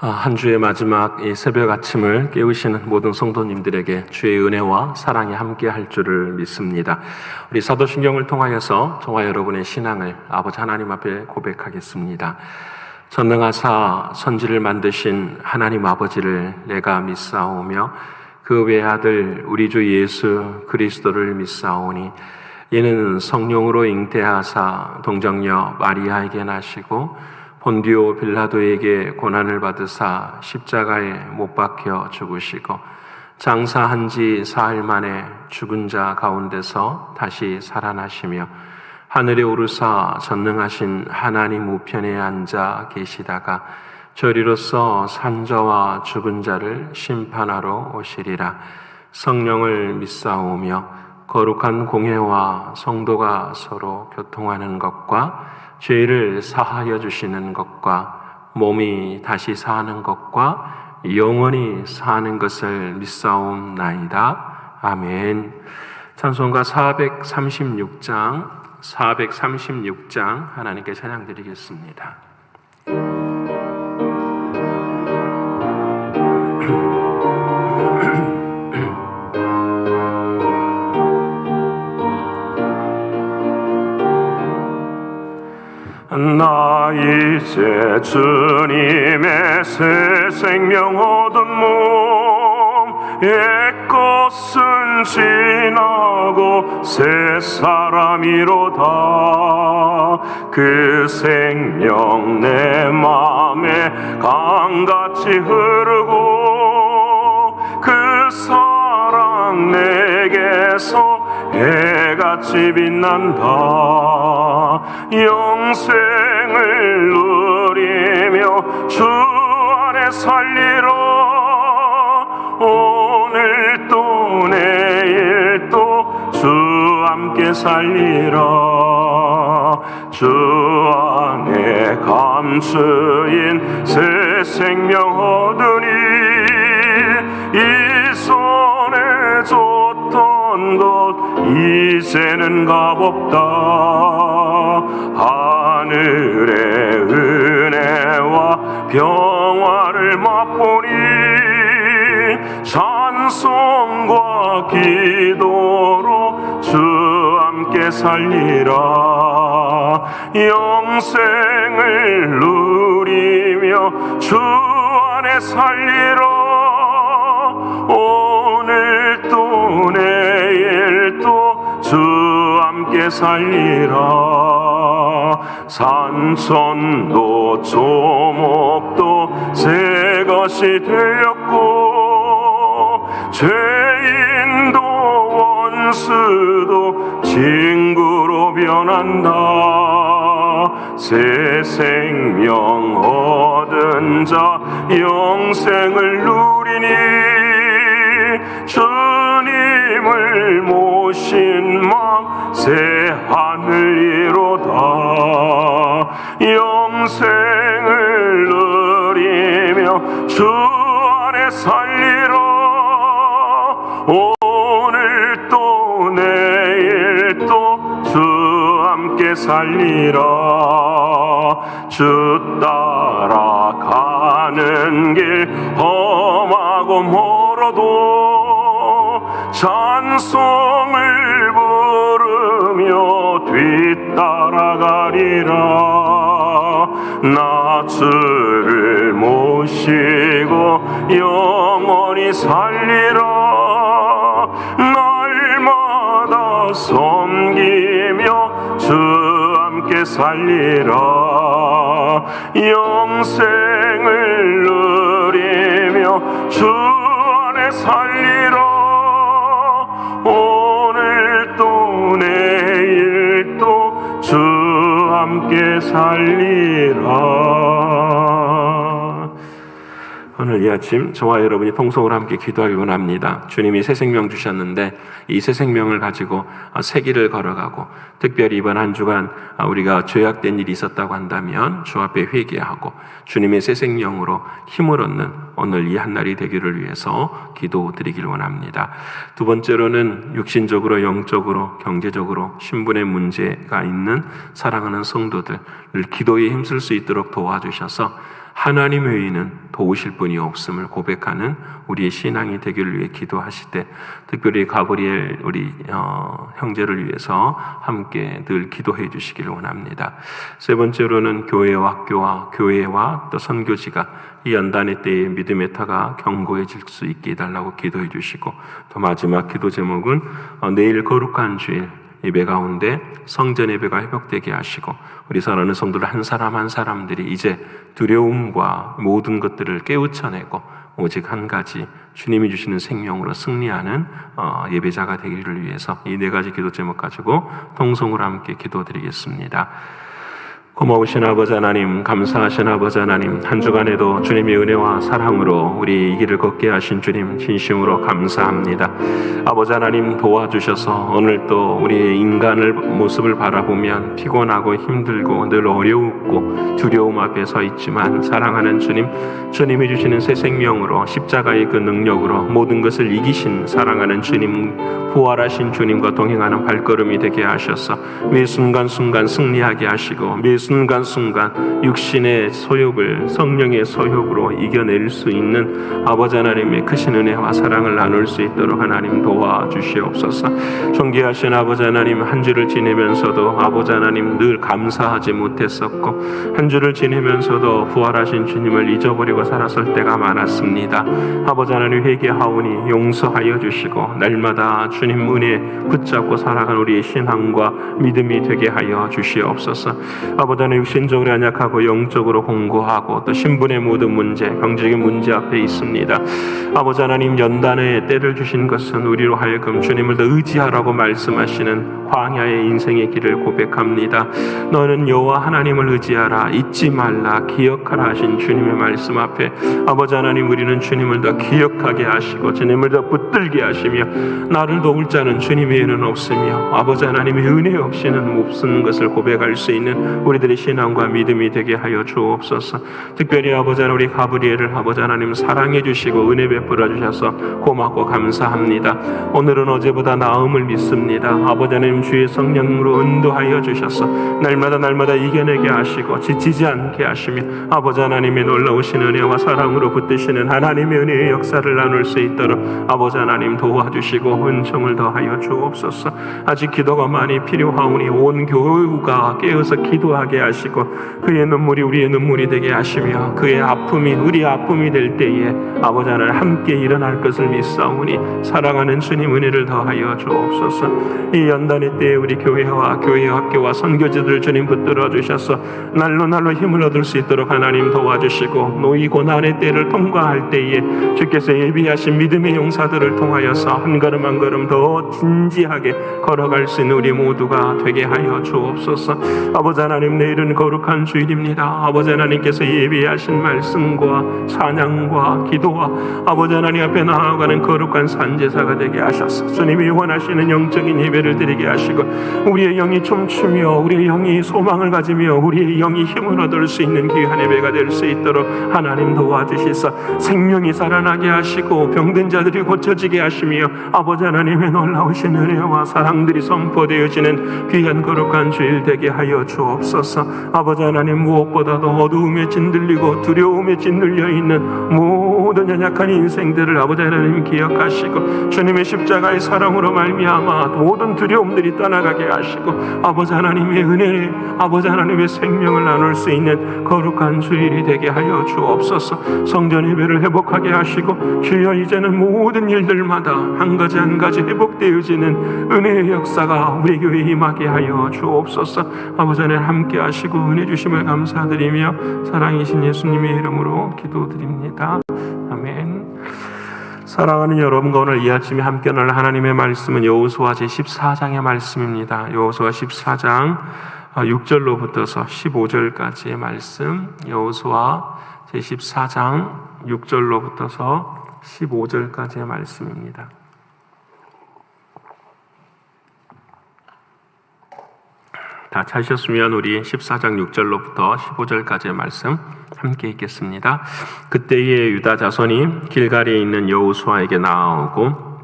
한 주의 마지막 이 새벽 아침을 깨우시는 모든 성도님들에게 주의 은혜와 사랑이 함께 할 줄을 믿습니다. 우리 사도신경을 통하여서 저와 여러분의 신앙을 아버지 하나님 앞에 고백하겠습니다. 전능하사 선지를 만드신 하나님 아버지를 내가 믿사오며 그 외아들 우리 주 예수 그리스도를 믿사오니 이는 성령으로 잉태하사 동정녀 마리아에게 나시고 본디오 빌라도에게 고난을 받으사 십자가에 못 박혀 죽으시고 장사한 지 사흘 만에 죽은 자 가운데서 다시 살아나시며 하늘에 오르사 전능하신 하나님 우편에 앉아 계시다가 저리로서 산자와 죽은 자를 심판하러 오시리라. 성령을 믿사오며 거룩한 공회와 성도가 서로 교통하는 것과 죄를 사하여 주시는 것과 몸이 다시 사는 것과 영원히 사는 것을 믿사옵나이다. 아멘. 찬송가 436장 하나님께 찬양드리겠습니다. 나 이제 주님의 새 생명 얻은 몸 옛것은 지나고 새 사람이로다. 그 생명 내 맘에 강같이 흐르고 그 사랑 내게서 해같이 빛난다. 영생을 누리며 주 안에 살리라. 오늘 또 내일 또 주 함께 살리라. 주 안에 감추인 새 생명 얻으니 이 손에 줬던 것 이제는 값없다. 하늘의 은혜와 평화를 맛보니 찬송과 기도로 주 함께 살리라. 영생을 누리며 주 안에 살리라. 오늘 또 내일 또 주 함께 살리라. 산천도 조목도 새 것이 되었고 죄인도 원수도 친구로 변한다. 새 생명 얻은 자 영생을 누리니 주님을 모신 맘 새 하늘이로다. 영생을 누리며 주 안에 살리라. 오늘 또 내일 또 주 함께 살리라. 주 따라가는 길 험하고 멀어도 찬송을 부르며 뒤따라가리라. 나 주를 모시고 영원히 살리라. 날마다 섬기며 주 함께 살리라. 영생을 누리며 주 안에 살리라. 오늘 또 내일 또 주 함께 살리라. 오늘 이 아침 저와 여러분이 통성으로 함께 기도하기 원합니다. 주님이 새 생명 주셨는데 이 새 생명을 가지고 새 길을 걸어가고 특별히 이번 한 주간 우리가 죄악된 일이 있었다고 한다면 주 앞에 회개하고 주님의 새 생명으로 힘을 얻는 오늘 이 한날이 되기를 위해서 기도드리길 원합니다. 두 번째로는 육신적으로 영적으로 경제적으로 신분의 문제가 있는 사랑하는 성도들을 기도에 힘쓸 수 있도록 도와주셔서 하나님 외에는 도우실 분이 없음을 고백하는 우리의 신앙이 되기를 위해 기도하시되, 특별히 가브리엘 우리 형제를 위해서 함께 늘 기도해 주시기를 원합니다. 세 번째로는 교회와 학교와 교회와 또 선교지가 이 연단의 때에 믿음의 터가 견고해질 수 있게 해달라고 기도해 주시고, 또 마지막 기도 제목은 내일 거룩한 주일 예배 가운데 성전 예배가 회복되게 하시고, 우리 사랑하는 성도들 한 사람 한 사람들이 이제 두려움과 모든 것들을 깨우쳐내고 오직 한 가지 주님이 주시는 생명으로 승리하는 예배자가 되기를 위해서 이 네 가지 기도 제목 가지고 통성으로 함께 기도드리겠습니다. 고마우신 아버지 하나님, 감사하신 아버지 하나님, 한 주간에도 주님의 은혜와 사랑으로 우리 이 길을 걷게 하신 주님 진심으로 감사합니다. 아버지 하나님, 도와주셔서 오늘 또 우리의 인간을 모습을 바라보면 피곤하고 힘들고 늘 어려웠고 두려움 앞에 서 있지만, 사랑하는 주님, 주님이 주시는 새 생명으로 십자가의 그 능력으로 모든 것을 이기신 사랑하는 주님, 부활하신 주님과 동행하는 발걸음이 되게 하셔서 매 순간순간 승리하게 하시고, 매 순간순간 육신의 소욕을 성령의 소욕으로 이겨낼 수 있는 아버지 하나님의 크신 은혜와 사랑을 나눌 수 있도록 하나님 도와주시옵소서. 존귀하신 아버지 하나님, 한 주를 지내면서도 아버지 하나님 늘 감사하지 못했었고, 한 주를 지내면서도 부활하신 주님을 잊어버리고 살았을 때가 많았습니다. 아버지 하나님, 회개하오니 용서하여 주시고 날마다 주님 은혜 붙잡고 살아간 우리의 신앙과 믿음이 되게 하여 주시옵소서. 아버지 하나님, 육신적으로 연약하고 영적으로 공고하고 또 신분의 모든 문제, 경제적인 문제 앞에 있습니다. 아버지 하나님, 연단의 때를 주신 것은 우리로 하여금 주님을 더 의지하라고 말씀하시는 광야의 인생의 길을 고백합니다. 너는 여호와 하나님을 의지하라, 잊지 말라, 기억하라 하신 주님의 말씀 앞에 아버지 하나님, 우리는 주님을 더 기억하게 하시고 주님을 더 붙들게 하시며, 나를 도울 자는 주님 외에는 없으며 아버지 하나님의 은혜 없이는 못 쓰는 것을 고백할 수 있는 우리들의 신앙과 믿음이 되게 하여 주옵소서. 특별히 아버지 하나님, 우리 가브리엘을 아버지 하나님 사랑해 주시고 은혜 베풀어 주셔서 고맙고 감사합니다. 오늘은 어제보다 나음을 믿습니다. 아버지 하나님, 주의 성령으로 인도하여 주셔서 날마다 이겨내게 하시고 지치지 않게 하시며 아버지 하나님의 놀라우신 은혜와 사랑으로 붙드시는 하나님의 은혜의 역사를 나눌 수 있도록 아버지 하나님 도와주시고 은총을 더하여 주옵소서. 아직 기도가 많이 필요하오니 온 교회가 깨어서 기도하게 하시고, 그의 눈물이 우리의 눈물이 되게 하시며 그의 아픔이 우리 아픔이 될 때에 아버지 하나님 함께 일어날 것을 믿사오니, 사랑하는 주님 은혜를 더하여 주옵소서. 이 연단의 때에 우리 교회와 학교와 선교지들을 주님 붙들어 주셔서 날로 힘을 얻을 수 있도록 하나님 도와주시고, 노이 고난의 때를 통과할 때에 주께서 예비하신 믿음의 용사들을 통하여서 한 걸음 한 걸음 더 진지하게 걸어갈 수 있는 우리 모두가 되게 하여 주옵소서. 아버지 하나님, 내일은 거룩한 주일입니다. 아버지 하나님께서 예비하신 말씀과 찬양과 기도와 아버지 하나님 앞에 나아가는 거룩한 산제사가 되게 하셔서 주님이 원하시는 영적인 예배를 드리게 하시고, 우리의 영이 춤추며 우리의 영이 소망을 가지며 우리의 영이 힘을 얻을 수 있는 귀한 예배가 될 수 있도록 하나님 도와주시사 생명이 살아나게 하시고 병든 자들이 고쳐지게 하시며 아버지 하나님의 놀라우신 은혜와 사랑들이 선포되어지는 귀한 거룩한 주일 되게 하여 주옵소서. 아버지 하나님, 무엇보다도 어두움에 짓눌리고 두려움에 짓눌려 있는 모든 연약한 인생들을 아버지 하나님 기억하시고 주님의 십자가의 사랑으로 말미암아 모든 두려움들이 떠나가게 하시고 아버지 하나님의 은혜, 아버지 하나님의 생명을 나눌 수 있는 거룩한 주일이 되게 하여 주옵소서. 성전 예배를 회복하게 하시고 주여, 이제는 모든 일들마다 한 가지 한 가지 회복되어지는 은혜의 역사가 우리 교회에 임하게 하여 주옵소서. 아버지 하나님 함께 하시고 은혜 주심을 감사드리며 사랑이신 예수님의 이름으로 기도드립니다. 아멘. 사랑하는 여러분과 오늘 이 아침에 함께 나눌 하나님의 말씀은 여호수아 제14장의 말씀입니다. 여호수아 14장 6절로부터서 15절까지의 말씀, 여호수아 제14장 6절로부터서 15절까지의 말씀입니다. 다 찾으셨으면 우리 14장 6절로부터 15절까지의 말씀 함께 읽겠습니다. 그때에 유다 자손이 길갈에 있는 여호수아에게 나아오고,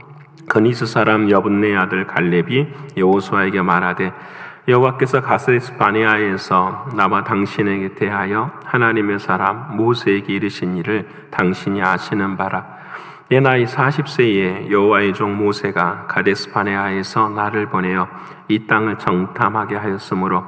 그니스 사람 여분네 아들 갈렙이 여호수아에게 말하되, 여호와께서 가데스 바네아에서 나와 당신에게 대하여 하나님의 사람 모세에게 이르신 일을 당신이 아시는 바라. 내 나이 40세에 여호와의 종 모세가 가데스 바네아에서 나를 보내어 이 땅을 정탐하게 하였으므로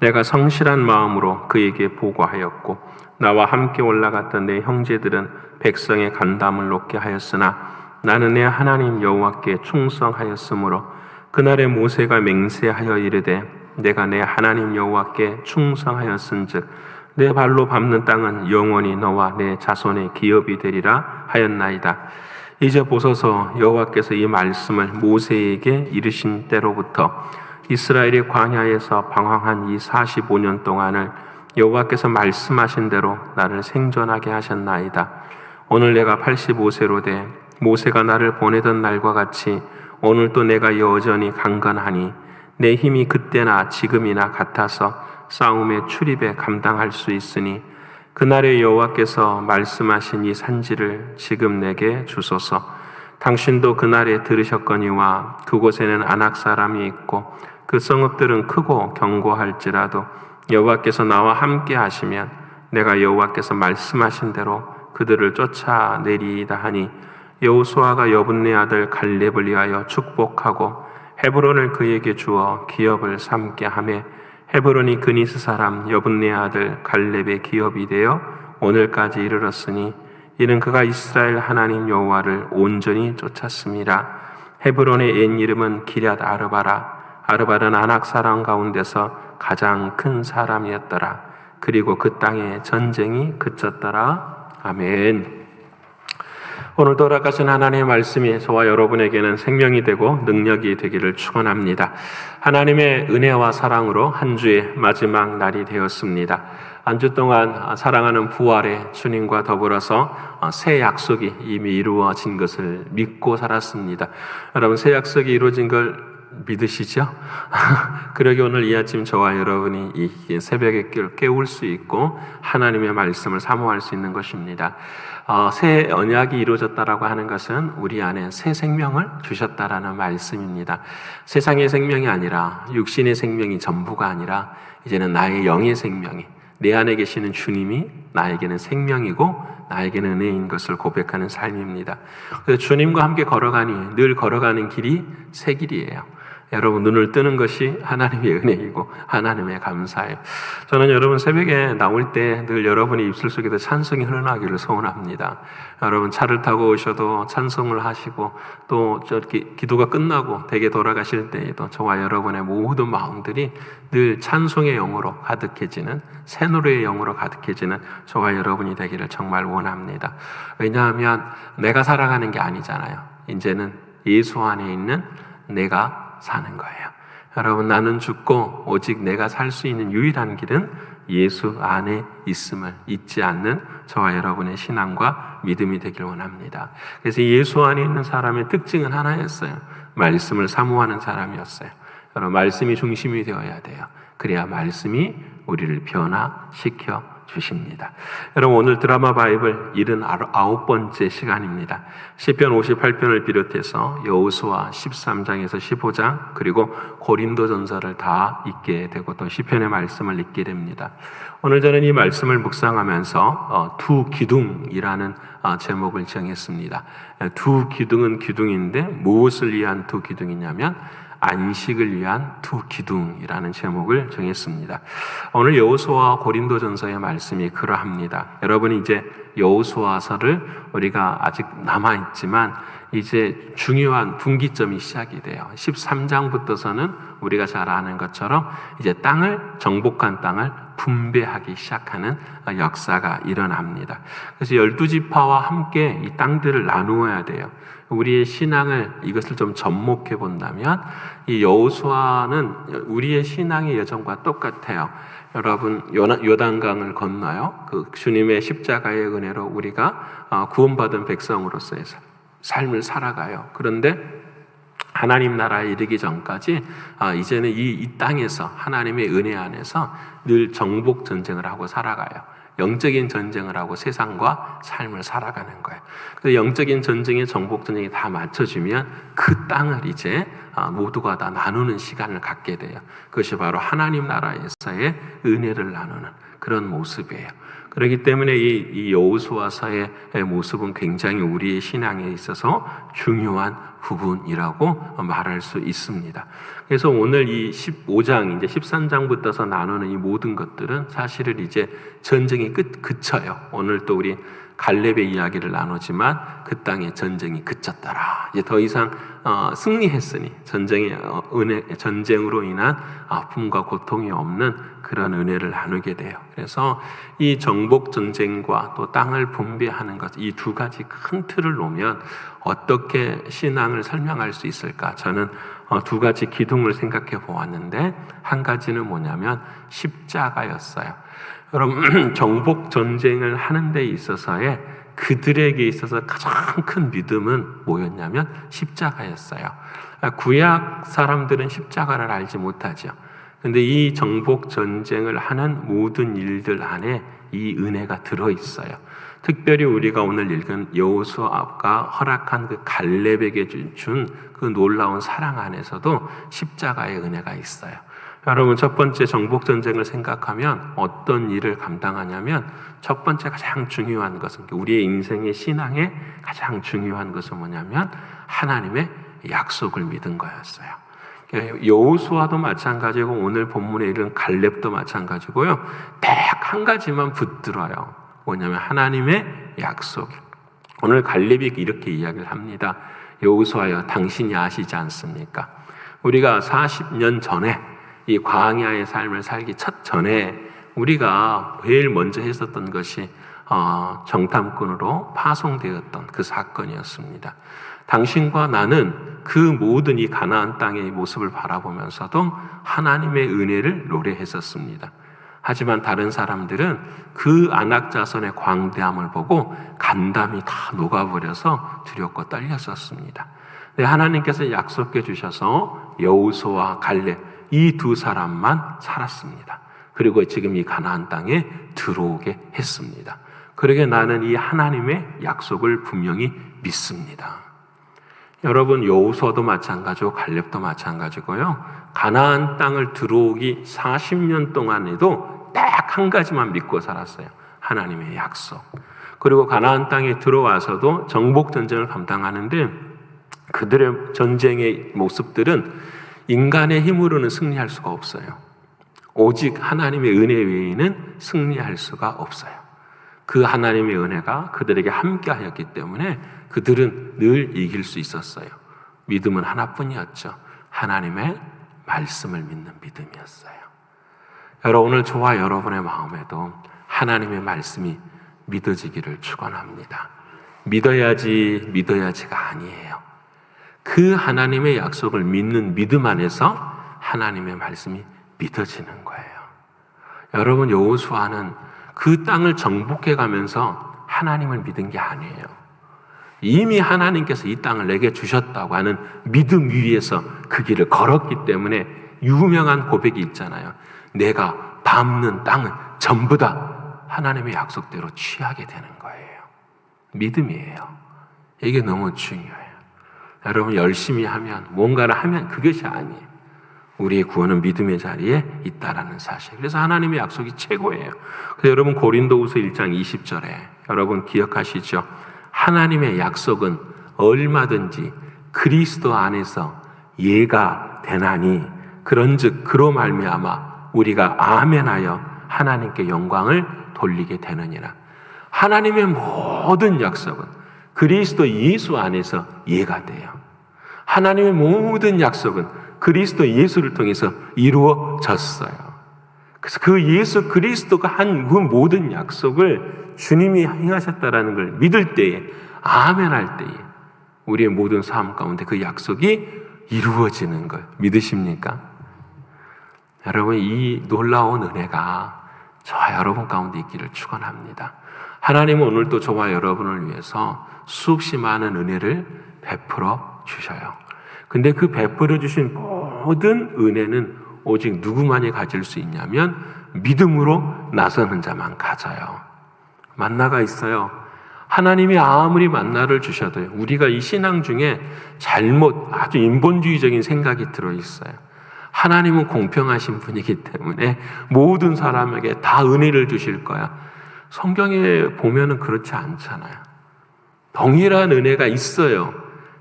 내가 성실한 마음으로 그에게 보고하였고 나와 함께 올라갔던 내 형제들은 백성의 간담을 놓게 하였으나 나는 내 하나님 여호와께 충성하였으므로 그날에 모세가 맹세하여 이르되 내가 내 하나님 여호와께 충성하였은즉 내 발로 밟는 땅은 영원히 너와 내 자손의 기업이 되리라 하였나이다. 이제 보소서, 여호와께서 이 말씀을 모세에게 이르신 때로부터 이스라엘이 광야에서 방황한 이 45년 동안을 여호와께서 말씀하신 대로 나를 생존하게 하셨나이다. 오늘 내가 85세로 돼 모세가 나를 보내던 날과 같이 오늘도 내가 여전히 강건하니 내 힘이 그때나 지금이나 같아서 싸움의 출입에 감당할 수 있으니 그날에 여호와께서 말씀하신 이 산지를 지금 내게 주소서. 당신도 그날에 들으셨거니와 그곳에는 아낙 사람이 있고 그 성읍들은 크고 견고할지라도 여호와께서 나와 함께 하시면 내가 여호와께서 말씀하신 대로 그들을 쫓아내리이다 하니 여호수아가 여분네 아들 갈렙을 위하여 축복하고 헤브론을 그에게 주어 기업을 삼게 하매 헤브론이 그니스 사람 여분네 아들 갈렙의 기업이 되어 오늘까지 이르렀으니 이는 그가 이스라엘 하나님 여호와를 온전히 쫓았습니다. 헤브론의 옛 이름은 기럇 아르바라. 아르바는 아낙 사람 가운데서 가장 큰 사람이었더라. 그리고 그 땅에 전쟁이 그쳤더라. 아멘. 오늘 돌아가신 하나님의 말씀이 저와 여러분에게는 생명이 되고 능력이 되기를 축원합니다. 하나님의 은혜와 사랑으로 한 주의 마지막 날이 되었습니다. 한 주 동안 사랑하는 부활의 주님과 더불어서 새 약속이 이미 이루어진 것을 믿고 살았습니다. 여러분, 새 약속이 이루어진 걸 믿으시죠? 그러기 오늘 이 아침 저와 여러분이 이 새벽에 깨울 수 있고 하나님의 말씀을 사모할 수 있는 것입니다. 새 언약이 이루어졌다라고 하는 것은 우리 안에 새 생명을 주셨다라는 말씀입니다. 세상의 생명이 아니라 육신의 생명이 전부가 아니라 이제는 나의 영의 생명이 내 안에 계시는 주님이 나에게는 생명이고 나에게는 은혜인 것을 고백하는 삶입니다. 그래서 주님과 함께 걸어가니 늘 걸어가는 길이 새 길이에요. 여러분, 눈을 뜨는 것이 하나님의 은혜이고 하나님의 감사예요. 저는 여러분 새벽에 나올 때 늘 여러분의 입술 속에서 찬송이 흘러나기를 소원합니다. 여러분 차를 타고 오셔도 찬송을 하시고 또 저렇게 기도가 끝나고 댁에 돌아가실 때에도 저와 여러분의 모든 마음들이 늘 찬송의 영으로 가득해지는 새 노래의 영으로 가득해지는 저와 여러분이 되기를 정말 원합니다. 왜냐하면 내가 살아가는 게 아니잖아요. 이제는 예수 안에 있는 내가 사는 거예요. 여러분, 나는 죽고 오직 내가 살 수 있는 유일한 길은 예수 안에 있음을 잊지 않는 저와 여러분의 신앙과 믿음이 되길 원합니다. 그래서 예수 안에 있는 사람의 특징은 하나였어요. 말씀을 사모하는 사람이었어요. 여러분, 말씀이 중심이 되어야 돼요. 그래야 말씀이 우리를 변화시켜 주십니다. 여러분, 오늘 드라마 바이블 79번째 시간입니다. 시편 58편을 비롯해서 여호수아 13장에서 15장 그리고 고린도전서를 다 읽게 되고 또 시편의 말씀을 읽게 됩니다. 오늘 저는 이 말씀을 묵상하면서 두 기둥이라는 제목을 정했습니다. 두 기둥은 기둥인데 무엇을 위한 두 기둥이냐면 안식을 위한 두 기둥이라는 제목을 정했습니다. 오늘 여호수아 고린도전서의 말씀이 그러합니다. 여러분이 이제 여호수아서를 우리가 아직 남아있지만 이제 중요한 분기점이 시작이 돼요. 13장부터서는 우리가 잘 아는 것처럼 이제 정복한 땅을 분배하기 시작하는 역사가 일어납니다. 그래서 12지파와 함께 이 땅들을 나누어야 돼요. 우리의 신앙을 이것을 좀 접목해 본다면 이 여호수아는 우리의 신앙의 여정과 똑같아요. 여러분, 요단강을 건너요. 그 주님의 십자가의 은혜로 우리가 구원받은 백성으로서의 삶을 살아가요. 그런데 하나님 나라에 이르기 전까지 이제는 이 땅에서 하나님의 은혜 안에서 늘 정복 전쟁을 하고 살아가요. 영적인 전쟁을 하고 세상과 삶을 살아가는 거예요. 그래서 영적인 전쟁에 정복 전쟁이 다 맞춰지면 그 땅을 이제 모두가 다 나누는 시간을 갖게 돼요. 그것이 바로 하나님 나라에서의 은혜를 나누는 그런 모습이에요. 그렇기 때문에 이 여호수아서의 모습은 굉장히 우리의 신앙에 있어서 중요한 부분이라고 말할 수 있습니다. 그래서 오늘 이 15장, 이제 13장부터서 나누는 이 모든 것들은 사실은 이제 전쟁이 그쳐요. 오늘 또 우리 갈렙의 이야기를 나누지만 그 땅에 전쟁이 그쳤더라. 이제 더 이상 승리했으니 전쟁으로 인한 아픔과 고통이 없는 그런 은혜를 나누게 돼요. 그래서 이 정복 전쟁과 또 땅을 분배하는 것, 이 두 가지 큰 틀을 놓으면 어떻게 신앙을 설명할 수 있을까? 저는 두 가지 기둥을 생각해 보았는데 한 가지는 뭐냐면 십자가였어요. 여러분, 정복 전쟁을 하는 데 있어서의 그들에게 있어서 가장 큰 믿음은 뭐였냐면 십자가였어요. 구약 사람들은 십자가를 알지 못하죠. 근데 이 정복 전쟁을 하는 모든 일들 안에 이 은혜가 들어있어요. 특별히 우리가 오늘 읽은 여호수아가 허락한 그 갈렙에게 준 그 놀라운 사랑 안에서도 십자가의 은혜가 있어요. 여러분, 첫 번째 정복 전쟁을 생각하면 어떤 일을 감당하냐면 첫 번째 가장 중요한 것은, 우리의 인생의 신앙의 가장 중요한 것은 뭐냐면 하나님의 약속을 믿은 거였어요. 여호수아도 마찬가지고 오늘 본문에 이른 갈렙도 마찬가지고요. 딱 한 가지만 붙들어요. 뭐냐면 하나님의 약속. 오늘 갈렙이 이렇게 이야기를 합니다. 여호수아여, 당신이 아시지 않습니까? 우리가 40년 전에 이 광야의 삶을 살기 첫 전에 우리가 제일 먼저 했었던 것이 정탐꾼으로 파송되었던 그 사건이었습니다. 당신과 나는 그 모든 이 가나안 땅의 모습을 바라보면서도 하나님의 은혜를 노래했었습니다. 하지만 다른 사람들은 그 아낙 자손의 광대함을 보고 간담이 다 녹아버려서 두렵고 떨렸었습니다. 네, 하나님께서 약속해 주셔서 여호수아와 갈렙 이 두 사람만 살았습니다. 그리고 지금 이 가나안 땅에 들어오게 했습니다. 그러게 나는 이 하나님의 약속을 분명히 믿습니다. 여러분, 여호수아도 마찬가지고 갈렙도 마찬가지고요. 가나안 땅을 들어오기 40년 동안에도 딱 한 가지만 믿고 살았어요. 하나님의 약속. 그리고 가나안 땅에 들어와서도 정복 전쟁을 감당하는데 그들의 전쟁의 모습들은 인간의 힘으로는 승리할 수가 없어요. 오직 하나님의 은혜 외에는 승리할 수가 없어요. 그 하나님의 은혜가 그들에게 함께하였기 때문에 그들은 늘 이길 수 있었어요. 믿음은 하나뿐이었죠. 하나님의 말씀을 믿는 믿음이었어요. 여러분, 오늘 저와 여러분의 마음에도 하나님의 말씀이 믿어지기를 축원합니다. 믿어야지가 아니에요. 그 하나님의 약속을 믿는 믿음 안에서 하나님의 말씀이 믿어지는 거예요. 여러분, 여호수아는 그 땅을 정복해 가면서 하나님을 믿은 게 아니에요. 이미 하나님께서 이 땅을 내게 주셨다고 하는 믿음 위에서 그 길을 걸었기 때문에 유명한 고백이 있잖아요. 내가 밟는 땅은 전부 다 하나님의 약속대로 취하게 되는 거예요. 믿음이에요. 이게 너무 중요해요. 여러분, 열심히 하면, 뭔가를 하면 그것이 아니에요. 우리의 구원은 믿음의 자리에 있다라는 사실. 그래서 하나님의 약속이 최고예요. 그래서 여러분, 고린도후서 1장 20절에 여러분 기억하시죠? 하나님의 약속은 얼마든지 그리스도 안에서 예가 되나니 그런즉 그로 말미암아 우리가 아멘하여 하나님께 영광을 돌리게 되느니라. 하나님의 모든 약속은 그리스도 예수 안에서 예가 돼요. 하나님의 모든 약속은 그리스도 예수를 통해서 이루어졌어요. 그래서 그 예수 그리스도가 한 그 모든 약속을 주님이 행하셨다라는 걸 믿을 때에, 아멘할 때에 우리의 모든 삶 가운데 그 약속이 이루어지는 걸 믿으십니까? 여러분, 이 놀라운 은혜가 저와 여러분 가운데 있기를 축원합니다. 하나님은 오늘도 저와 여러분을 위해서 수없이 많은 은혜를 베풀어 주셔요. 근데 그 베풀어 주신 모든 은혜는 오직 누구만이 가질 수 있냐면 믿음으로 나서는 자만 가져요. 만나가 있어요. 하나님이 아무리 만나를 주셔도요, 우리가 이 신앙 중에 아주 인본주의적인 생각이 들어있어요. 하나님은 공평하신 분이기 때문에 모든 사람에게 다 은혜를 주실 거야. 성경에 보면은 그렇지 않잖아요. 동일한 은혜가 있어요.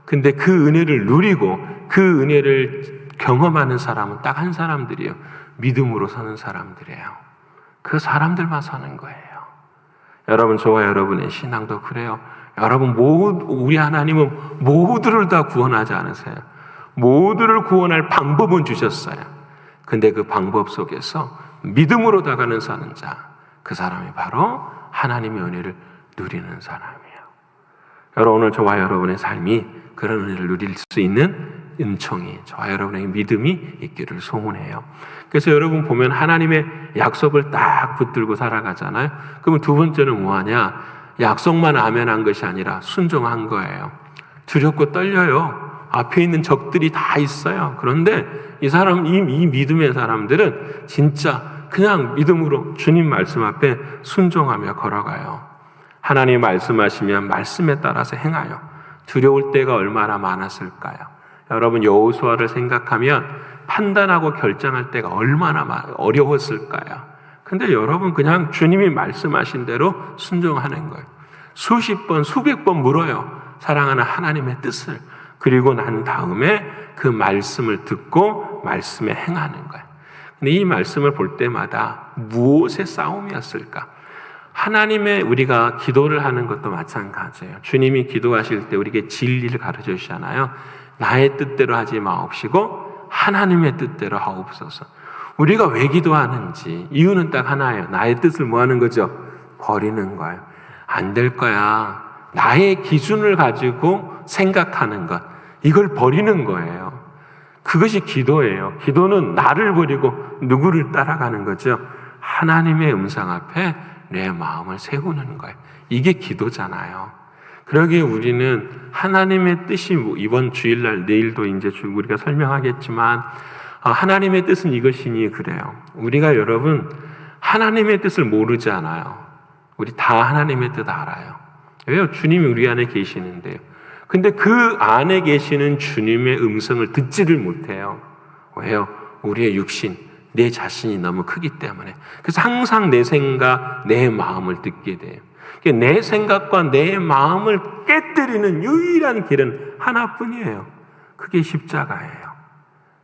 근데 그 은혜를 누리고 그 은혜를 경험하는 사람은 딱 한 사람들이에요. 믿음으로 사는 사람들이에요. 그 사람들만 사는 거예요. 여러분, 저와 여러분의 신앙도 그래요. 여러분, 우리 하나님은 모두를 다 구원하지 않으세요. 모두를 구원할 방법은 주셨어요. 근데 그 방법 속에서 믿음으로 다가는 사는 자, 그 사람이 바로 하나님의 은혜를 누리는 사람이에요. 여러분, 오늘 저와 여러분의 삶이 그런 은혜를 누릴 수 있는 은총이, 저와 여러분의 믿음이 있기를 소원해요. 그래서 여러분 보면 하나님의 약속을 딱 붙들고 살아가잖아요. 그러면 두 번째는 뭐하냐? 약속만 아멘한 것이 아니라 순종한 거예요. 두렵고 떨려요. 앞에 있는 적들이 다 있어요. 그런데 이 믿음의 사람들은 진짜 그냥 믿음으로 주님 말씀 앞에 순종하며 걸어가요. 하나님 말씀하시면 말씀에 따라서 행하여. 두려울 때가 얼마나 많았을까요? 여러분, 여호수아를 생각하면 판단하고 결정할 때가 얼마나 어려웠을까요? 근데 여러분, 그냥 주님이 말씀하신 대로 순종하는 거예요. 수십 번, 수백 번 물어요. 사랑하는 하나님의 뜻을. 그리고 난 다음에 그 말씀을 듣고 말씀에 행하는 거예요. 근데 이 말씀을 볼 때마다 무엇의 싸움이었을까? 하나님의, 우리가 기도를 하는 것도 마찬가지예요. 주님이 기도하실 때 우리에게 진리를 가르쳐 주시잖아요. 나의 뜻대로 하지 마옵시고 하나님의 뜻대로 하옵소서. 우리가 왜 기도하는지 이유는 딱 하나예요. 나의 뜻을 뭐 하는 거죠? 버리는 거예요. 안 될 거야. 나의 기준을 가지고 생각하는 것, 이걸 버리는 거예요. 그것이 기도예요. 기도는 나를 버리고 누구를 따라가는 거죠? 하나님의 음성 앞에 내 마음을 세우는 거예요. 이게 기도잖아요. 그러기에 우리는 하나님의 뜻이, 이번 주일날, 내일도 이제 우리가 설명하겠지만, 하나님의 뜻은 이것이니 그래요. 우리가 여러분, 하나님의 뜻을 모르지 않아요. 우리 다 하나님의 뜻 알아요. 왜요? 주님이 우리 안에 계시는데요. 근데 그 안에 계시는 주님의 음성을 듣지를 못해요. 왜요? 우리의 육신, 내 자신이 너무 크기 때문에. 그래서 항상 내 생각, 내 마음을 듣게 돼요. 내 생각과 내 마음을 깨뜨리는 유일한 길은 하나뿐이에요. 그게 십자가예요.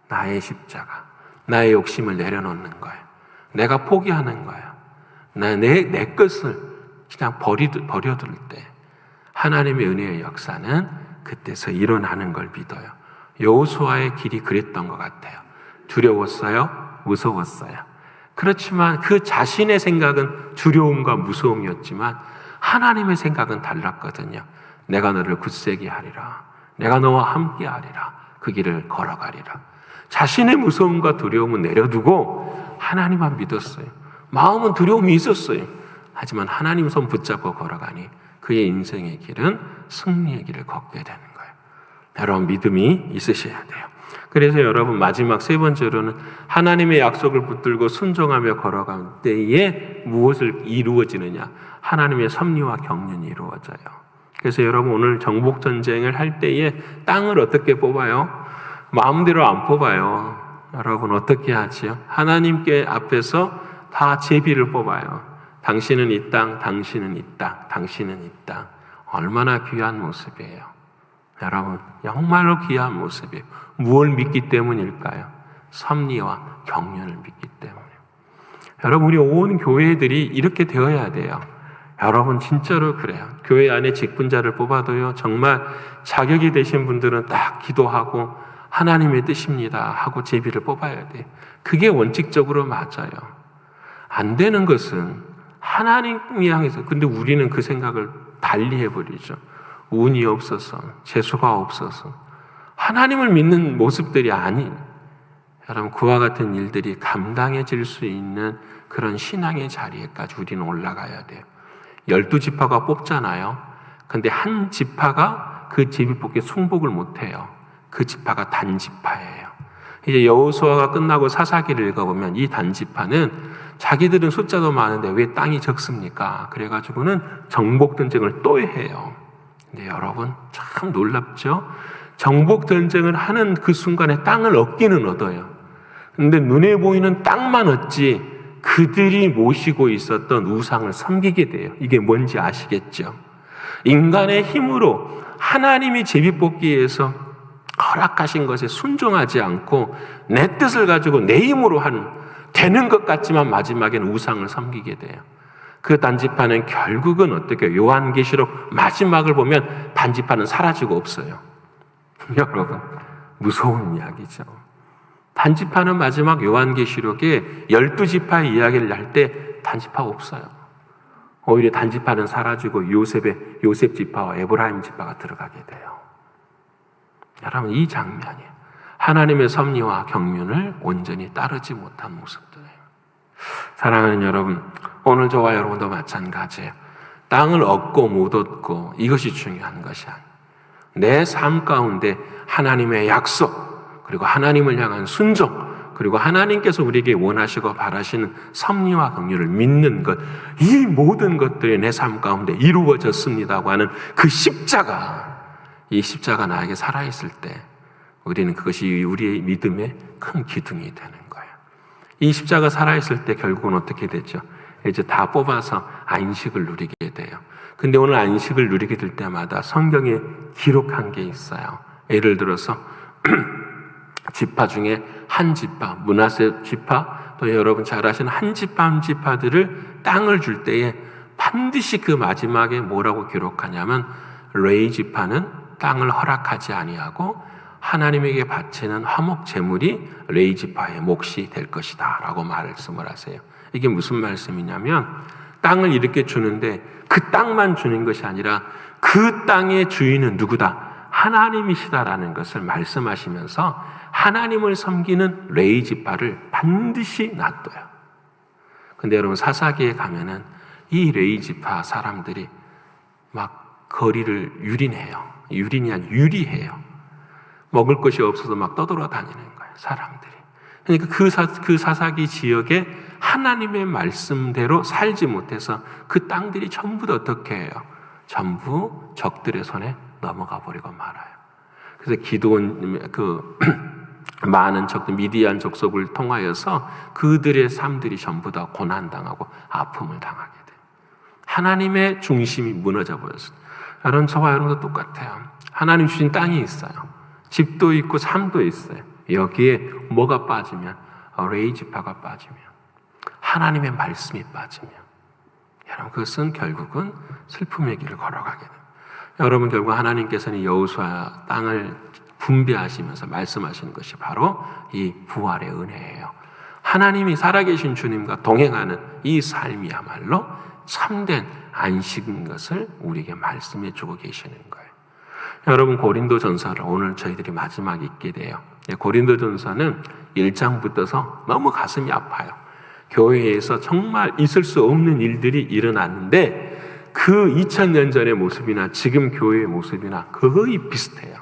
나의 십자가. 나의 욕심을 내려놓는 거예요. 내가 포기하는 거예요. 내 것을 그냥 버려둘 때 하나님의 은혜의 역사는 그때서 일어나는 걸 믿어요. 여호수아의 길이 그랬던 것 같아요. 두려웠어요? 무서웠어요. 그렇지만 그 자신의 생각은 두려움과 무서움이었지만 하나님의 생각은 달랐거든요. 내가 너를 굳세게 하리라. 내가 너와 함께 하리라. 그 길을 걸어가리라. 자신의 무서움과 두려움은 내려두고 하나님만 믿었어요. 마음은 두려움이 있었어요. 하지만 하나님 손 붙잡고 걸어가니 그의 인생의 길은 승리의 길을 걷게 되는 거예요. 여러분, 믿음이 있으셔야 돼요. 그래서 여러분, 마지막 세 번째로는 하나님의 약속을 붙들고 순종하며 걸어갈 때에 무엇을 이루어지느냐? 하나님의 섭리와 경륜이 이루어져요. 그래서 여러분, 오늘 정복전쟁을 할 때에 땅을 어떻게 뽑아요? 마음대로 안 뽑아요. 여러분, 어떻게 하지요? 하나님께 앞에서 다 제비를 뽑아요. 당신은 이 땅, 당신은 이 땅, 당신은 이 땅. 얼마나 귀한 모습이에요. 여러분, 정말로 귀한 모습이에요. 무엇을 믿기 때문일까요? 섭리와 경륜을 믿기 때문에. 여러분, 우리 온 교회들이 이렇게 되어야 돼요. 여러분, 진짜로 그래요. 교회 안에 직분자를 뽑아도요, 정말 자격이 되신 분들은 딱 기도하고 하나님의 뜻입니다 하고 제비를 뽑아야 돼요. 그게 원칙적으로 맞아요. 안 되는 것은 하나님이 향해서, 근데 우리는 그 생각을 달리 해버리죠. 운이 없어서, 재수가 없어서, 하나님을 믿는 모습들이 여러분, 그와 같은 일들이 감당해질 수 있는 그런 신앙의 자리에까지 우리는 올라가야 돼요. 12지파가 뽑잖아요. 근데 한 지파가 그 제비 뽑기에 승복을 못해요. 그 지파가 단지파예요. 이제 여호수아가 끝나고 사사기를 읽어보면 이 단지파는 자기들은 숫자도 많은데 왜 땅이 적습니까? 그래가지고는 정복전쟁을 또 해요. 근데 여러분 참 놀랍죠? 정복전쟁을 하는 그 순간에 땅을 얻기는 얻어요. 근데 눈에 보이는 땅만 얻지 그들이 모시고 있었던 우상을 섬기게 돼요. 이게 뭔지 아시겠죠? 인간의 힘으로 하나님이 제비뽑기 위해서 허락하신 것에 순종하지 않고 내 뜻을 가지고 내 힘으로 하는 되는 것 같지만 마지막에는 우상을 섬기게 돼요. 그 단지파는 결국은 어떻게 해요? 요한계시록 마지막을 보면 단지파는 사라지고 없어요. 여러분 무서운 이야기죠. 단지파는 마지막 요한계시록에 12지파의 이야기를 할 때 단지파가 없어요. 오히려 단지파는 사라지고 요셉 지파와 에브라임 지파가 들어가게 돼요. 여러분 이 장면이 하나님의 섭리와 경륜을 온전히 따르지 못한 모습들이에요. 사랑하는 여러분, 오늘 저와 여러분도 마찬가지예요. 땅을 얻고 못 얻고 이것이 중요한 것이 아니에요. 내 삶 가운데 하나님의 약속, 그리고 하나님을 향한 순종, 그리고 하나님께서 우리에게 원하시고 바라시는 섭리와 긍휼을 믿는 것, 이 모든 것들이 내 삶 가운데 이루어졌습니다고 하는 그 십자가, 이 십자가 나에게 살아있을 때 우리는 그것이 우리의 믿음의 큰 기둥이 되는 거예요. 이 십자가 살아있을 때 결국은 어떻게 되죠? 이제 다 뽑아서 안식을 누리게 돼요. 근데 오늘 안식을 누리게 될 때마다 성경에 기록한 게 있어요. 예를 들어서 지파 중에 한 지파, 므낫세 지파, 또 여러분 잘 아시는 한 지파 한 지파들을 땅을 줄 때에 반드시 그 마지막에 뭐라고 기록하냐면 레위 지파는 땅을 허락하지 아니하고 하나님에게 바치는 화목 제물이 레위 지파의 몫이 될 것이다 라고 말씀을 하세요. 이게 무슨 말씀이냐면 땅을 이렇게 주는데 그 땅만 주는 것이 아니라 그 땅의 주인은 누구다? 하나님이시다라는 것을 말씀하시면서 하나님을 섬기는 레위 지파를 반드시 놔둬요. 근데 여러분 사사기에 가면은 이 레위 지파 사람들이 막 거리를 유린해요. 먹을 것이 없어서 막 떠돌아다니는 거예요, 사람들이. 그러니까 그 사사기 지역에 하나님의 말씀대로 살지 못해서 그 땅들이 전부 다 어떻게 해요? 전부 적들의 손에 넘어가 버리고 말아요. 그래서 기드온 많은 적들 미디안 족속을 통하여서 그들의 삶들이 전부 다 고난당하고 아픔을 당하게 돼요. 하나님의 중심이 무너져 버렸어요. 여러분 저와 여러분도 똑같아요. 하나님 주신 땅이 있어요. 집도 있고 삶도 있어요. 여기에 뭐가 빠지면 레위 지파가 빠지면 하나님의 말씀이 빠지면 여러분 그것은 결국은 슬픔의 길을 걸어가게 돼요. 여러분 결국 하나님께서는 여호수아 땅을 분배하시면서 말씀하시는 것이 바로 이 부활의 은혜예요. 하나님이 살아계신 주님과 동행하는 이 삶이야말로 참된 안식인 것을 우리에게 말씀해 주고 계시는 거예요. 여러분 고린도전서를 오늘 저희들이 마지막 읽게 돼요. 고린도전서는 1장부터서 너무 가슴이 아파요. 교회에서 정말 있을 수 없는 일들이 일어났는데 그 2000년 전의 모습이나 지금 교회의 모습이나 거의 비슷해요.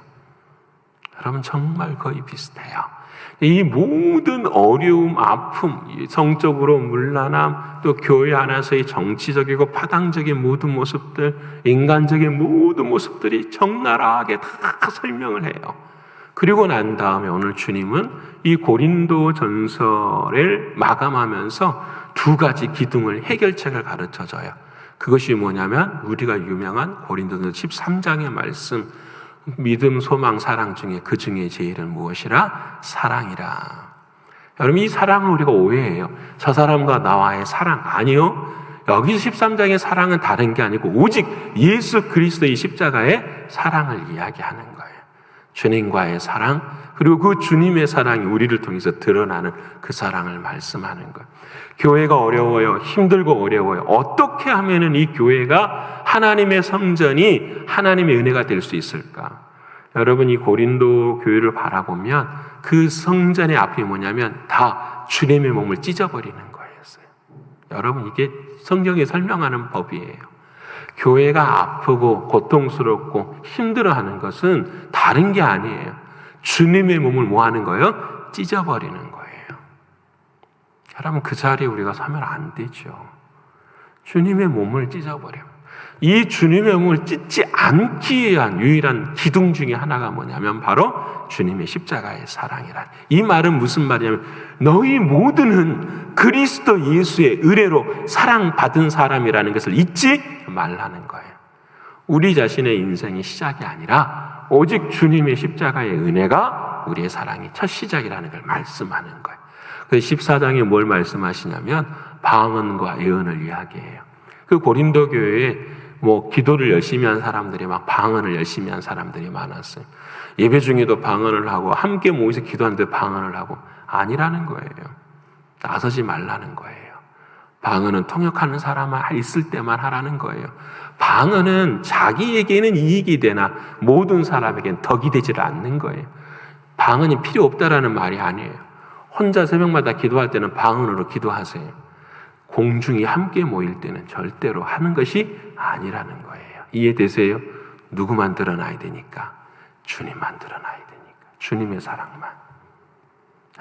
여러분 정말 거의 비슷해요. 이 모든 어려움, 아픔, 성적으로 문란함, 또 교회 안에서의 정치적이고 파당적인 모든 모습들, 인간적인 모든 모습들이 적나라하게 다 설명을 해요. 그리고 난 다음에 오늘 주님은 이 고린도 전서를 마감하면서 두 가지 기둥을 해결책을 가르쳐줘요. 그것이 뭐냐면 우리가 유명한 고린도전서 13장의 말씀, 믿음, 소망, 사랑 중에 그 중에 제일은 무엇이라? 사랑이라. 여러분 이 사랑을 우리가 오해해요. 저 사람과 나와의 사랑 아니요. 여기 13장의 사랑은 다른 게 아니고 오직 예수 그리스도의 십자가의 사랑을 이야기하는 거예요. 주님과의 사랑, 그리고 그 주님의 사랑이 우리를 통해서 드러나는 그 사랑을 말씀하는 거예요. 교회가 어려워요. 힘들고 어려워요. 어떻게 하면은 이 교회가 하나님의 성전이 하나님의 은혜가 될 수 있을까? 여러분 이 고린도 교회를 바라보면 그 성전의 앞이 뭐냐면 다 주님의 몸을 찢어버리는 거였어요. 여러분 이게 성경에 설명하는 법이에요. 교회가 아프고 고통스럽고 힘들어하는 것은 다른 게 아니에요. 주님의 몸을 뭐 하는 거예요? 찢어버리는 거예요. 여러분, 그 자리에 우리가 서면 안 되죠. 주님의 몸을 찢어버려요. 이 주님의 몸을 찢지 않기 위한 유일한 기둥 중에 하나가 뭐냐면 바로 주님의 십자가의 사랑이라. 이 말은 무슨 말이냐면 너희 모두는 그리스도 예수의 의뢰로 사랑받은 사람이라는 것을 잊지 말라는 거예요. 우리 자신의 인생의 시작이 아니라 오직 주님의 십자가의 은혜가 우리의 사랑의 첫 시작이라는 걸 말씀하는 거예요. 그래서 14장에 뭘 말씀하시냐면 방언과 예언을 이야기해요. 그 고린도 교회에 기도를 열심히 한 사람들이 막 방언을 열심히 한 사람들이 많았어요. 예배 중에도 방언을 하고 함께 모여서 기도하는데 방언을 하고 아니라는 거예요. 나서지 말라는 거예요. 방언은 통역하는 사람만 있을 때만 하라는 거예요. 방언은 자기에게는 이익이 되나 모든 사람에게는 덕이 되질 않는 거예요. 방언이 필요 없다라는 말이 아니에요. 혼자 새벽마다 기도할 때는 방언으로 기도하세요. 공중이 함께 모일 때는 절대로 하는 것이 아니라는 거예요. 이해되세요? 누구만 드러나야 되니까? 주님만 드러나야 되니까. 주님의 사랑만.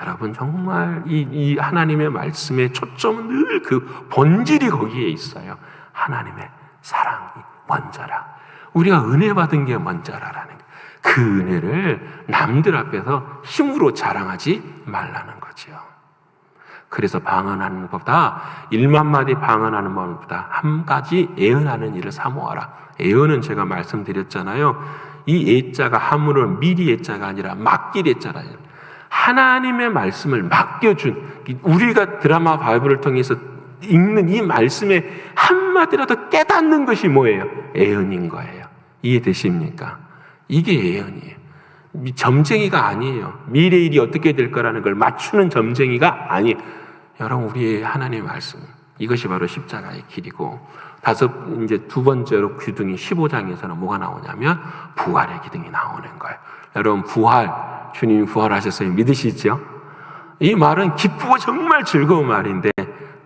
여러분, 정말 이 하나님의 말씀의 초점은 늘 그 본질이 거기에 있어요. 하나님의 사랑이 먼저라. 우리가 은혜 받은 게 먼저라라는 거예요. 그 은혜를 남들 앞에서 힘으로 자랑하지 말라는 거죠. 그래서 방언하는 것보다 1만 마디 방언하는 것보다 한 가지 예언하는 일을 사모하라. 예언은 제가 말씀드렸잖아요. 이 예자가 한문으로 미리 예자가 아니라 맡길 예자라요. 하나님의 말씀을 맡겨준, 우리가 드라마 바이블을 통해서 읽는 이 말씀의 한마디라도 깨닫는 것이 뭐예요? 예언인 거예요. 이해되십니까? 이게 예언이에요. 점쟁이가 아니에요. 미래 일이 어떻게 될 거라는 걸 맞추는 점쟁이가 아니에요. 여러분, 우리의 하나님의 말씀, 이것이 바로 십자가의 길이고, 이제 두 번째로 기둥이 15장에서는 뭐가 나오냐면 부활의 기둥이 나오는 거예요. 여러분, 부활, 주님이 부활하셨어요. 믿으시죠? 이 말은 기쁘고 정말 즐거운 말인데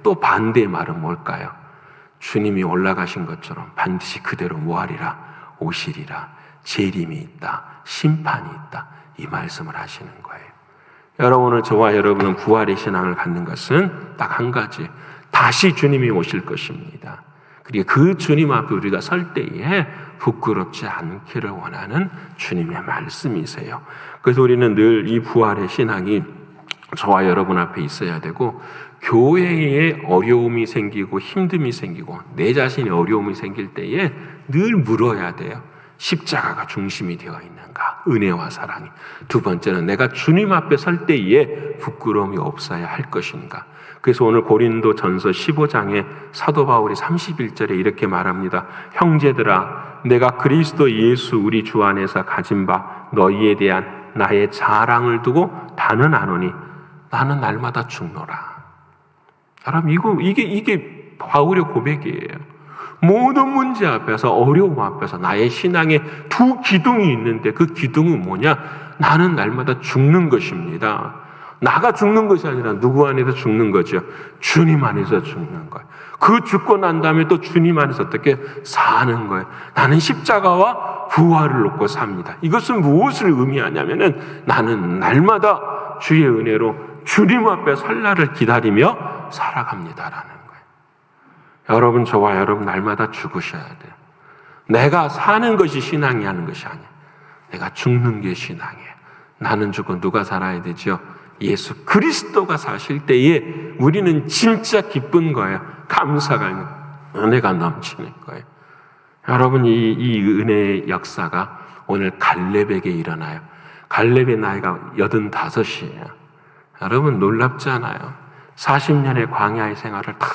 또 반대의 말은 뭘까요? 주님이 올라가신 것처럼 반드시 그대로 뭐하리라? 오시리라. 재림이 있다. 심판이 있다. 이 말씀을 하시는 거예요. 여러분, 오늘 저와 여러분은 부활의 신앙을 갖는 것은 딱 한 가지. 다시 주님이 오실 것입니다. 그리고 그 주님 앞에 우리가 설 때에 부끄럽지 않기를 원하는 주님의 말씀이세요. 그래서 우리는 늘 이 부활의 신앙이 저와 여러분 앞에 있어야 되고, 교회에 어려움이 생기고 힘듦이 생기고 내 자신의 어려움이 생길 때에 늘 물어야 돼요. 십자가가 중심이 되어 있는가? 은혜와 사랑이. 두 번째는 내가 주님 앞에 설 때에 부끄러움이 없어야 할 것인가? 그래서 오늘 고린도전서 15장에 사도 바울이 31절에 이렇게 말합니다. 형제들아, 내가 그리스도 예수 우리 주 안에서 가진 바 너희에 대한 나의 자랑을 두고 단언하노니 나는 날마다 죽노라. 여러분, 이게 바울의 고백이에요. 모든 문제 앞에서, 어려움 앞에서 나의 신앙에 두 기둥이 있는데 그 기둥은 뭐냐? 나는 날마다 죽는 것입니다. 나가 죽는 것이 아니라 누구 안에서 죽는 거죠? 주님 안에서 죽는 거예요. 그 죽고 난 다음에 또 주님 안에서 어떻게 사는 거예요? 나는 십자가와 부활을 놓고 삽니다. 이것은 무엇을 의미하냐면은 나는 날마다 주의 은혜로 주님 앞에 설 날을 기다리며 살아갑니다라는 거예요. 여러분, 저와 여러분 날마다 죽으셔야 돼요. 내가 사는 것이 신앙이 하는 것이 아니에요. 내가 죽는 게 신앙이에요. 나는 죽고 누가 살아야 되죠? 예수 그리스도가 사실 때에 우리는 진짜 기쁜 거예요. 감사가 있는, 은혜가 넘치는 거예요. 여러분, 이 은혜의 역사가 오늘 갈렙에게 일어나요. 갈렙의 나이가 85이에요. 여러분, 놀랍지 않아요? 40년의 광야의 생활을 다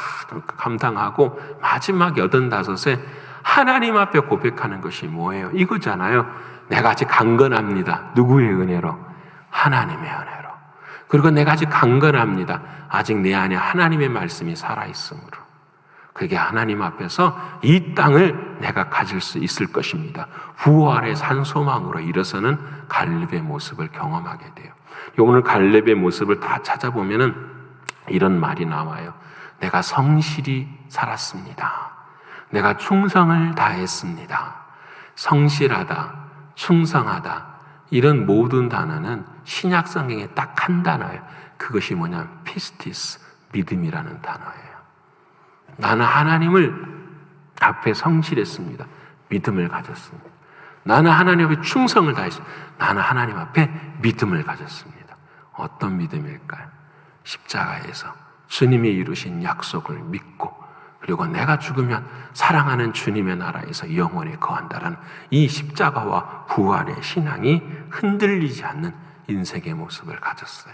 감당하고 마지막 85세 하나님 앞에 고백하는 것이 뭐예요? 이거잖아요. 내가 아직 강건합니다. 누구의 은혜로? 하나님의 은혜로. 그리고 내가 아직 강건합니다. 아직 내 안에 하나님의 말씀이 살아있으므로. 그게 하나님 앞에서 이 땅을 내가 가질 수 있을 것입니다. 부활의 산소망으로 일어서는 갈렙의 모습을 경험하게 돼요. 오늘 갈렙의 모습을 다 찾아보면은 이런 말이 나와요. 내가 성실히 살았습니다. 내가 충성을 다했습니다. 성실하다, 충성하다, 이런 모든 단어는 신약 성경에 딱 한 단어예요. 그것이 뭐냐면 피스티스, 믿음이라는 단어예요. 나는 하나님을 앞에 성실했습니다. 믿음을 가졌습니다. 나는 하나님 앞에 충성을 다했습니다. 나는 하나님 앞에 믿음을 가졌습니다. 어떤 믿음일까요? 십자가에서 주님이 이루신 약속을 믿고, 그리고 내가 죽으면 사랑하는 주님의 나라에서 영원히 거한다라는 이 십자가와 부활의 신앙이 흔들리지 않는 인생의 모습을 가졌어요.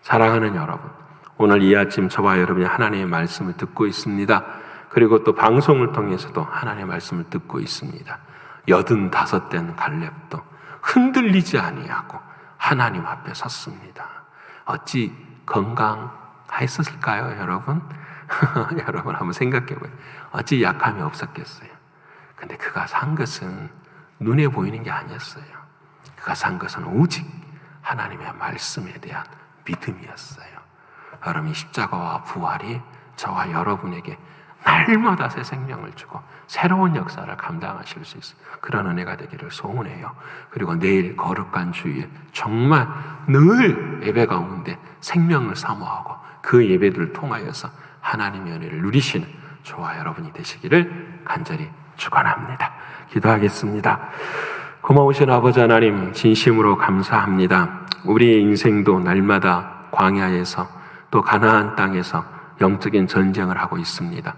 사랑하는 여러분, 오늘 이 아침 저와 여러분이 하나님의 말씀을 듣고 있습니다. 그리고 또 방송을 통해서도 하나님의 말씀을 듣고 있습니다. 85된 갈렙도 흔들리지 아니하고 하나님 앞에 섰습니다. 어찌 건강했었을까요, 여러분? 여러분 한번 생각해봐요. 어찌 약함이 없었겠어요? 근데 그가 산 것은 눈에 보이는 게 아니었어요. 그가 산 것은 오직 하나님의 말씀에 대한 믿음이었어요. 여러분, 십자가와 부활이 저와 여러분에게 날마다 새 생명을 주고 새로운 역사를 감당하실 수 있어요. 그런 은혜가 되기를 소원해요. 그리고 내일 거룩한 주일 정말 늘 예배 가운데 생명을 사모하고 그 예배들을 통하여서 하나님의 은혜를 누리시는 저와 여러분이 되시기를 간절히 축원합니다. 기도하겠습니다. 고마우신 아버지 하나님, 진심으로 감사합니다. 우리의 인생도 날마다 광야에서 또 가나안 땅에서 영적인 전쟁을 하고 있습니다.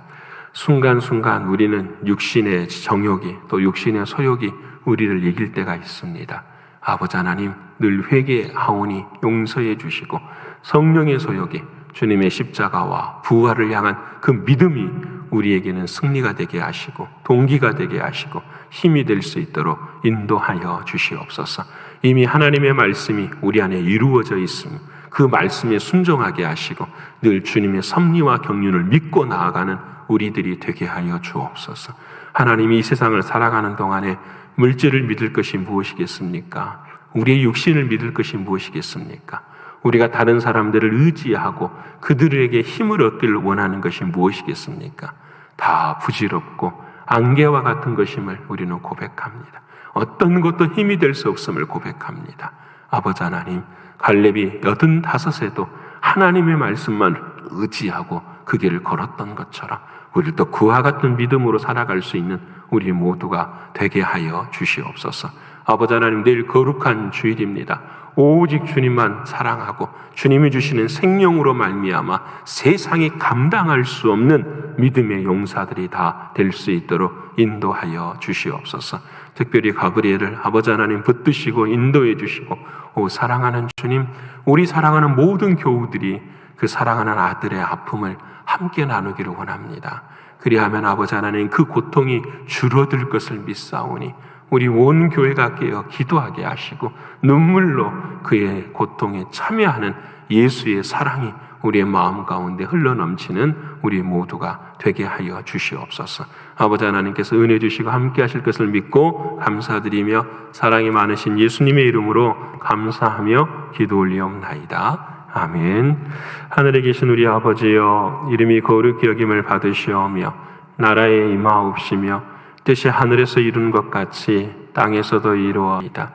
순간순간 우리는 육신의 정욕이 또 육신의 소욕이 우리를 이길 때가 있습니다. 아버지 하나님, 늘 회개하오니 용서해 주시고 성령의 소욕이 주님의 십자가와 부활을 향한 그 믿음이 우리에게는 승리가 되게 하시고 동기가 되게 하시고 힘이 될 수 있도록 인도하여 주시옵소서. 이미 하나님의 말씀이 우리 안에 이루어져 있으며 그 말씀에 순종하게 하시고 늘 주님의 섭리와 경륜을 믿고 나아가는 우리들이 되게 하여 주옵소서. 하나님이 이 세상을 살아가는 동안에 물질을 믿을 것이 무엇이겠습니까? 우리의 육신을 믿을 것이 무엇이겠습니까? 우리가 다른 사람들을 의지하고 그들에게 힘을 얻기를 원하는 것이 무엇이겠습니까? 다 부질없고 안개와 같은 것임을 우리는 고백합니다. 어떤 것도 힘이 될 수 없음을 고백합니다. 아버지 하나님, 갈렙이 85세도 하나님의 말씀만 의지하고 그 길을 걸었던 것처럼 우리도 그와 같은 믿음으로 살아갈 수 있는 우리 모두가 되게 하여 주시옵소서. 아버지 하나님, 내일 거룩한 주일입니다. 오직 주님만 사랑하고 주님이 주시는 생명으로 말미암아 세상이 감당할 수 없는 믿음의 용사들이 다 될 수 있도록 인도하여 주시옵소서. 특별히 가브리엘을 아버지 하나님 붙드시고 인도해 주시고, 오 사랑하는 주님, 우리 사랑하는 모든 교우들이 그 사랑하는 아들의 아픔을 함께 나누기를 원합니다. 그리하면 아버지 하나님, 그 고통이 줄어들 것을 믿사오니 우리 온 교회가 깨어 기도하게 하시고 눈물로 그의 고통에 참여하는 예수의 사랑이 우리의 마음 가운데 흘러넘치는 우리 모두가 되게 하여 주시옵소서. 아버지 하나님께서 은혜 주시고 함께 하실 것을 믿고 감사드리며 사랑이 많으신 예수님의 이름으로 감사하며 기도 올리옵나이다. 아멘. 하늘에 계신 우리 아버지여, 이름이 거룩히 여김을 받으시오며 나라에 임하옵시며 뜻이 하늘에서 이룬 것 같이 땅에서도 이루어이다.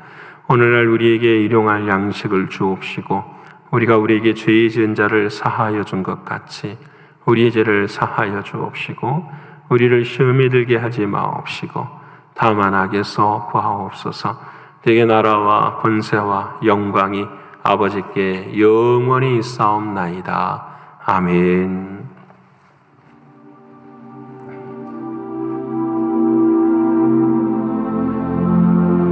오늘날 우리에게 일용할 양식을 주옵시고 우리가 우리에게 죄 지은 자를 사하여 준 것 같이 우리의 죄를 사하여 주옵시고 우리를 시험에 들게 하지 마옵시고 다만 악에서 구하옵소서. 대개 나라와 권세와 영광이 아버지께 영원히 있사옵나이다. 아멘.